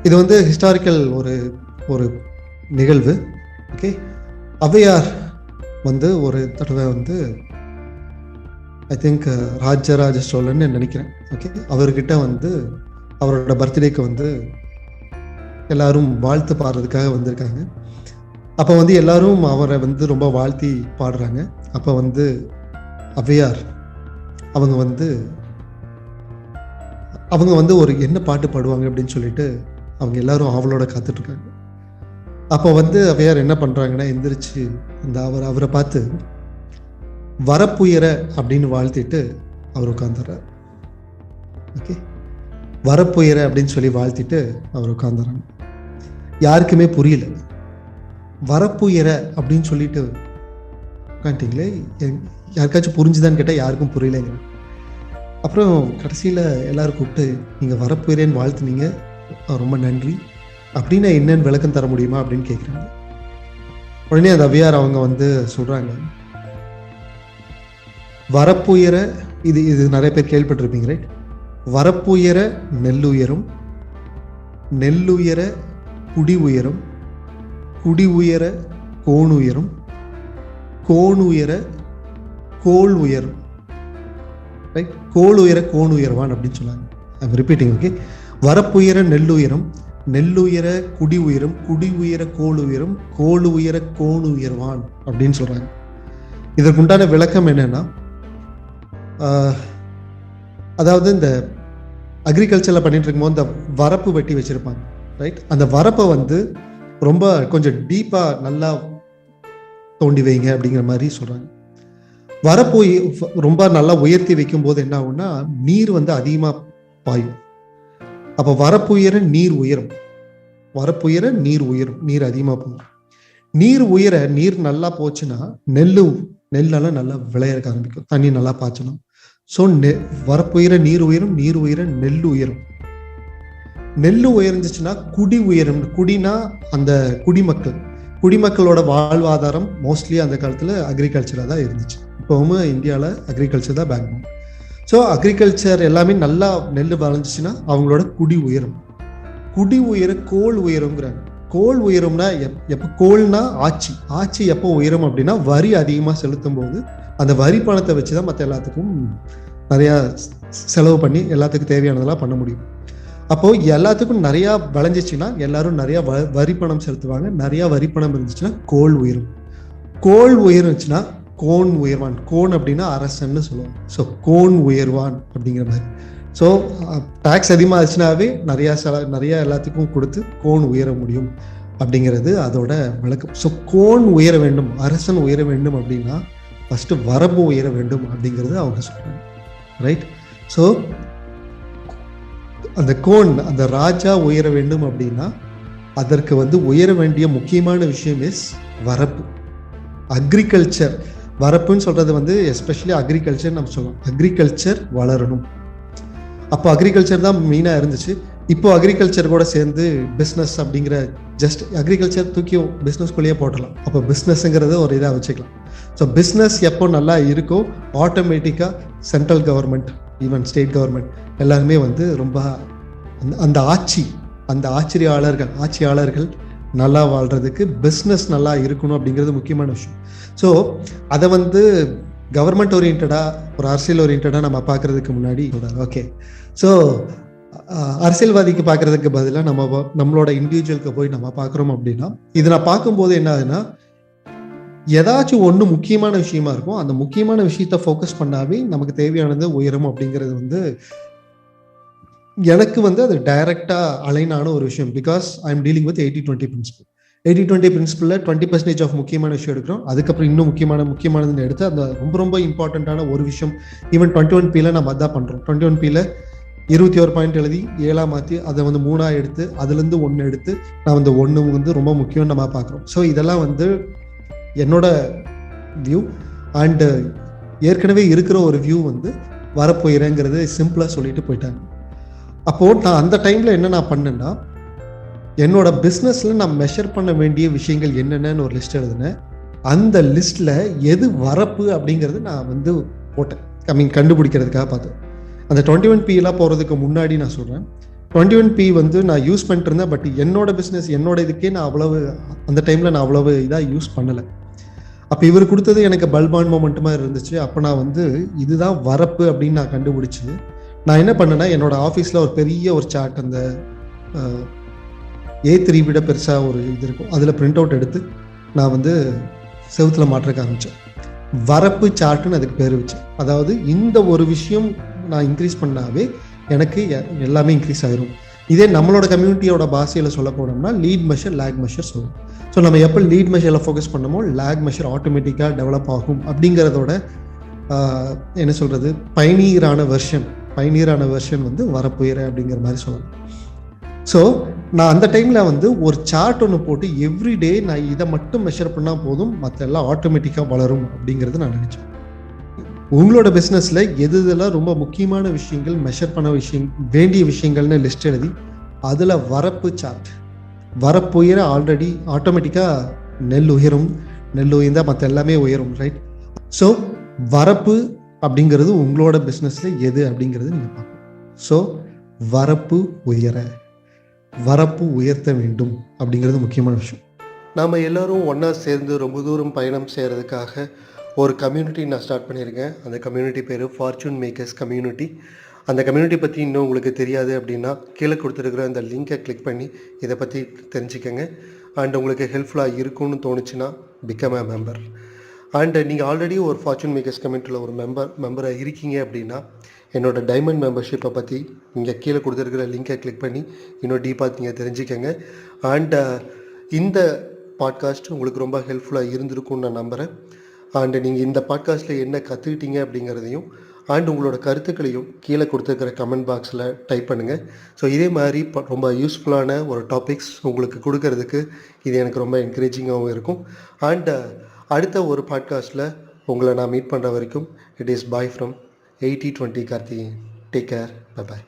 இது வந்து ஹிஸ்டாரிக்கல் ஒரு ஒரு நிகழ்வு. ஓகே, ஔவையார் வந்து ஒரு தடவை வந்து ஐ திங்க் ராஜராஜ சோழன்னு நினைக்கிறேன். ஓகே, அவர்கிட்ட வந்து அவரோட பர்த்டேக்கு வந்து எல்லாரும் வாழ்த்து பாடுறதுக்காக வந்திருக்காங்க. அப்போ வந்து எல்லாரும் அவரை வந்து ரொம்ப வாழ்த்தி பாடுறாங்க. அப்போ வந்து ஔவையார் அவங்க வந்து ஒரு என்ன பாட்டு பாடுவாங்க அப்படின்னு சொல்லிட்டு அவங்க எல்லாரும் அவளோட காத்துட்ருக்காங்க. அப்போ வந்து ஔவையார் என்ன பண்ணுறாங்கன்னா, எந்திரிச்சு அந்த அவரை பார்த்து வரப்புயர அப்படின்னு வாழ்த்திட்டு அவர் உட்காந்துறார். ஓகே, வரப்புயர அப்படின்னு சொல்லி வாழ்த்திட்டு அவர் உட்காந்துறாங்க. யாருக்குமே புரியல. வரப்புயர அப்படின்னு சொல்லிட்டு உட்காந்துட்டீங்களே, யாருக்காச்சும் புரிஞ்சுதான்னு கேட்டால் யாருக்கும் புரியலைங்க. அப்புறம் கடைசியில் எல்லாரும் கூப்பிட்டு நீங்கள் வரப்புயரேன்னு வாழ்த்துனீங்க, ரொம்ப நன்றி, அப்படின்னா என்னன்னு விளக்கம் தர முடியுமா அப்படின்னு கேட்குறாங்க. உடனே அந்த ஔவையார் அவங்க வந்து சொல்கிறாங்க, வரப்புயர இது நிறைய பேர் கேள்விப்பட்டிருப்பீங்க, ரைட்? வரப்புயர நெல்லுயரும், நெல்லுயர குடி உயரும், குடி உயர கோன் உயரும், கோன் உயர கோல் உயரும், ரைட்? கோல் உயர கோன் உயர்வான் அப்படின்னு சொன்னாங்க. I'm repeating. ஓகே, வரப்புயர நெல்லுயரும், நெல்லுயர குடி உயரும், குடி உயர கோல் உயரும், கோல் உயர கோன் உயர்வான் அப்படின்னு சொல்றாங்க. இதற்குண்டான விளக்கம் என்னன்னா, அதாவது இந்த அக்ரிகல்ச்சரில் பண்ணிட்டு இருக்கும்போது இந்த வரப்பு வெட்டி வச்சிருப்பாங்க, ரைட்? அந்த வரப்பை வந்து ரொம்ப கொஞ்சம் டீப்பாக நல்லா தோண்டி வைங்க அப்படிங்கிற மாதிரி சொல்கிறாங்க. வரப்பு ரொம்ப நல்லா உயர்த்தி வைக்கும் போது என்ன ஆகும்னா, நீர் வந்து அதிகமாக பாயும். அப்போ வரப்புயர நீர் உயரும், வரப்புயர நீர் உயரும், நீர் அதிகமாக போகும். நீர் உயர நீர் நல்லா போச்சுன்னா நெல்லெல்லாம் நல்லா விளையறக்க ஆரம்பிக்கும், தண்ணி நல்லா பாய்ச்சணும். ஸோ வரப்புயர நீர் உயரும், நீர் உயர நெல் உயரும். நெல் உயர்ந்துச்சுன்னா குடி உயரும். குடினா அந்த குடிமக்களோட வாழ்வாதாரம் மோஸ்ட்லி அந்த காலத்தில் அக்ரிகல்ச்சராக தான் இருந்துச்சு. இப்போவும் இந்தியாவில் அக்ரிகல்ச்சர் தான் பேக்போன். ஸோ அக்ரிகல்ச்சர் எல்லாமே நல்லா நெல் விளைஞ்சிச்சுன்னா அவங்களோட குடி உயரும். குடி உயர கோல் உயருங்கிறாங்க. கோல் உயரும்னா எப்போ கோல்னா ஆட்சி எப்போ உயரும் அப்படின்னா, வரி அதிகமாக செலுத்தும் போது அந்த வரி பணத்தை வச்சு தான் மற்ற எல்லாத்துக்கும் நிறையா செலவு பண்ணி எல்லாத்துக்கும் தேவையானதெல்லாம் பண்ண முடியும். அப்போ எல்லாத்துக்கும் நிறையா விளைஞ்சிச்சுன்னா எல்லாரும் நிறையா வரி பணம் செலுத்துவாங்க. நிறையா வரி பணம் இருந்துச்சுன்னா கோல் உயரும். கோல் உயர்ந்துச்சுன்னா கோன் உயர்வான். கோன் அப்படின்னா அரசன்னு சொல்லுவாங்க. ஸோ கோன் உயர்வான் அப்படிங்கிற மாதிரி. ஸோ டேக்ஸ் அதிகமாக ஆச்சுனாவே நிறையா எல்லாத்துக்கும் கொடுத்து கோன் உயர முடியும் அப்படிங்கிறது அதோட விளக்கம். ஸோ கோன் உயர வேண்டும், அரசன் உயர வேண்டும் அப்படின்னா ஃபர்ஸ்ட் வரம்பு உயர வேண்டும் அப்படிங்கிறது அவங்க சொல்றாங்க, ரைட்? ஸோ அந்த கோன், அந்த ராஜா உயர வேண்டும் அப்படின்னா அதற்கு வந்து உயர வேண்டிய முக்கியமான விஷயம் இஸ் வரப்பு. அக்ரிகல்ச்சர், வரப்புன்னு சொல்றது வந்து எஸ்பெஷலி அக்ரிகல்ச்சர் நம்ம சொல்லலாம். அக்ரிகல்ச்சர் வளரணும். அப்போ அக்ரிகல்ச்சர் தான் மெயினாக இருந்துச்சு. இப்போ அக்ரிகல்ச்சர் கூட சேர்ந்து பிஸ்னஸ் அப்படிங்கிற ஜஸ்ட் அக்ரிகல்ச்சர் தூக்கி பிஸ்னஸ்குள்ளேயே போட்டலாம். அப்போ பிஸ்னஸ்ங்கிறது ஒரு இதாக வச்சுக்கலாம். ஸோ பிஸ்னஸ் எப்போ நல்லா இருக்கோ ஆட்டோமேட்டிக்காக central government, even state government எல்லாருமே வந்து ரொம்ப அந்த ஆட்சியாளர்கள் நல்லா வாழ்கிறதுக்கு பிஸ்னஸ் நல்லா இருக்கணும் அப்படிங்கிறது முக்கியமான விஷயம். ஸோ அதை வந்து கவர்மெண்ட் ஓரியன்டாக, ஒரு அரசியல் ஓரியன்டாக நம்ம பார்க்குறதுக்கு முன்னாடி ஓகே, ஸோ அரசியல்வாதிக்கு பார்க்குறதுக்கு பதிலாக நம்மளோட இண்டிவிஜுவலுக்கு போய் நம்ம பார்க்குறோம் அப்படின்னா, இது நான் பார்க்கும்போது என்ன ஆகுதுன்னா, ஏதாச்சும் ஒன்று முக்கியமான விஷயமா இருக்கும். அந்த முக்கியமான விஷயத்த ஃபோக்கஸ் பண்ணாவே நமக்கு தேவையானது உயரும் அப்படிங்கிறது வந்து எனக்கு வந்து அது டைரக்டாக அலைனான ஒரு விஷயம். Because I am dealing with 80-20 principle. 80-20 பிரின்சிபலில் 20% ஆஃப் முக்கியமான விஷயம் எடுக்கிறோம். அதுக்கப்புறம் இன்னும் முக்கியமானதுன்னு எடுத்து அந்த ரொம்ப இம்பார்ட்டண்ட்டான ஒரு விஷயம், ஈவன் 21P நம்ம அதான் பண்ணுறோம். 21P 21 பாயிண்ட் எழுதி 7 மாற்றி அதை வந்து 3 எடுத்து அதுலேருந்து 1 எடுத்து நான் வந்து 1 வந்து ரொம்ப முக்கியம்னு நம்ம பார்க்குறோம். ஸோ இதெல்லாம் வந்து என்னோட வியூ. அண்டு ஏற்கனவே இருக்கிற ஒரு வியூ வந்து வரப்போயிறேங்கிறது சிம்பிளாக சொல்லிட்டு போயிட்டாங்க. அப்போது நான் அந்த டைமில் என்ன நான் பண்ணேன்னா, என்னோட பிஸ்னஸில் நான் மெஷர் பண்ண வேண்டிய விஷயங்கள் என்னென்னு ஒரு லிஸ்ட் எழுதினேன். அந்த லிஸ்ட்டில் எது வரப்பு அப்படிங்கிறது நான் வந்து போட்டேன், கண்டுபிடிக்கிறதுக்காக பார்த்தேன். அந்த 21P போகிறதுக்கு முன்னாடி நான் சொல்கிறேன், 21P வந்து நான் யூஸ் பண்ணிட்டு இருந்தேன். பட் என்னோட பிஸ்னஸ் என்னோட இதுக்கே நான் அவ்வளவு அந்த டைமில் நான் அவ்வளவு இதாக யூஸ் பண்ணலை. அப்போ இவர் கொடுத்தது எனக்கு பல்பான் மொமெண்ட்டுமா இருந்துச்சு. அப்போ நான் வந்து இதுதான் வரப்பு அப்படின்னு நான் கண்டுபிடிச்சி நான் என்ன பண்ணேன்னா, என்னோட ஆஃபீஸில் ஒரு பெரிய ஒரு சார்ட், அந்த A3 விட பெருசாக ஒரு இது இருக்கும், அதில் பிரிண்ட் அவுட் எடுத்து நான் வந்து செவுத்தில் மாற்றுக்க ஆரம்பித்தேன். வரப்பு சார்ட்டுன்னு அதுக்கு பேர் வச்சேன். அதாவது இந்த ஒரு விஷயம் நான் இன்க்ரீஸ் பண்ணாவே எனக்கு எல்லாமே இன்க்ரீஸ் ஆயிரும். இதே நம்மளோட கம்யூனிட்டியோட பாஷையில் சொல்ல போனோம்னா லீட் மெஷர், லேக் மெஷர் சொல்லுவோம். ஸோ நம்ம எப்போ லீட் மெஷரில் ஃபோக்கஸ் பண்ணமோ லேக் மெஷர் ஆட்டோமேட்டிக்காக டெவலப் ஆகும் அப்படிங்கிறதோட என்ன சொல்கிறது, பைனியரான வெர்ஷன் வந்து வரப்புயர அப்படிங்கிற மாதிரி சொல்லலாம். ஸோ நான் அந்த டைமில் வந்து ஒரு சார்ட் ஒன்று போட்டு எவ்ரிடே நான் இதை மட்டும் மெஷர் பண்ணால் போதும், மற்ற எல்லாம் ஆட்டோமேட்டிக்காக வளரும் அப்படிங்கிறது நான் நினச்சேன். உங்களோட பிஸ்னஸில் எதெல்லாம் ரொம்ப முக்கியமான விஷயங்கள், மெஷர் பண்ண வேண்டிய விஷயங்கள்னு லிஸ்ட் எழுதி அதில் வரப்பு சார்ட், வரப்பு உயர ஆல்ரெடி ஆட்டோமேட்டிக்காக நெல் உயர்ந்தால் மற்ற எல்லாமே உயரும், ரைட்? ஸோ வரப்பு அப்படிங்கிறது உங்களோட பிஸ்னஸில் எது அப்படிங்கிறது நீங்கள் பார்க்கணும். ஸோ வரப்பு உயர்த்த வேண்டும் அப்படிங்கிறது முக்கியமான விஷயம். நாம் எல்லோரும் ஒன்றா சேர்ந்து ரொம்ப தூரம் பயணம் செய்கிறதுக்காக ஒரு கம்யூனிட்டி நான் ஸ்டார்ட் பண்ணியிருக்கேன். அந்த கம்யூனிட்டி பேர் ஃபார்ச்சூன் மேக்கர்ஸ் கம்யூனிட்டி. அந்த கம்யூனிட்டி பற்றி இன்னும் உங்களுக்கு தெரியாது அப்படின்னா கீழே கொடுத்துருக்குற அந்த லிங்கை கிளிக் பண்ணி இதை பற்றி தெரிஞ்சுக்கங்க. அண்ட் உங்களுக்கு ஹெல்ப்ஃபுல்லாக இருக்கும்னு தோணுச்சுன்னா பிகம் அ மெம்பர். அண்ட் நீங்கள் ஆல்ரெடி ஒரு ஃபார்ச்சூன் மேக்கர்ஸ் கம்யூனிட்டியில் ஒரு மெம்பராக இருக்கீங்க அப்படின்னா என்னோட டைமண்ட் மெம்பர்ஷிப்பை பற்றி இங்கே கீழே கொடுத்துருக்கிற லிங்கை கிளிக் பண்ணி இன்னும் டீப்பாக நீங்கள் தெரிஞ்சுக்கங்க. அண்ட் இந்த பாட்காஸ்ட் உங்களுக்கு ரொம்ப ஹெல்ப்ஃபுல்லாக இருந்திருக்கும்னு நான் நம்புகிறேன். அண்டு நீங்கள் இந்த பாட்காஸ்ட்டில் என்ன கற்றுக்கிட்டீங்க அப்படிங்கிறதையும் அண்ட் உங்களோட கருத்துக்களையும் கீழே கொடுத்துருக்கிற கமெண்ட் பாக்ஸில் டைப் பண்ணுங்கள். ஸோ இதே மாதிரி ரொம்ப யூஸ்ஃபுல்லான ஒரு டாபிக்ஸ் உங்களுக்கு கொடுக்கறதுக்கு இது எனக்கு ரொம்ப என்கரேஜிங்காகவும் இருக்கும். அண்ட் அடுத்த ஒரு பாட்காஸ்ட்டில் உங்களை நான் மீட் பண்ணுற வரைக்கும் it is bye from 8020 Karthikeyan. Take care, bye bye.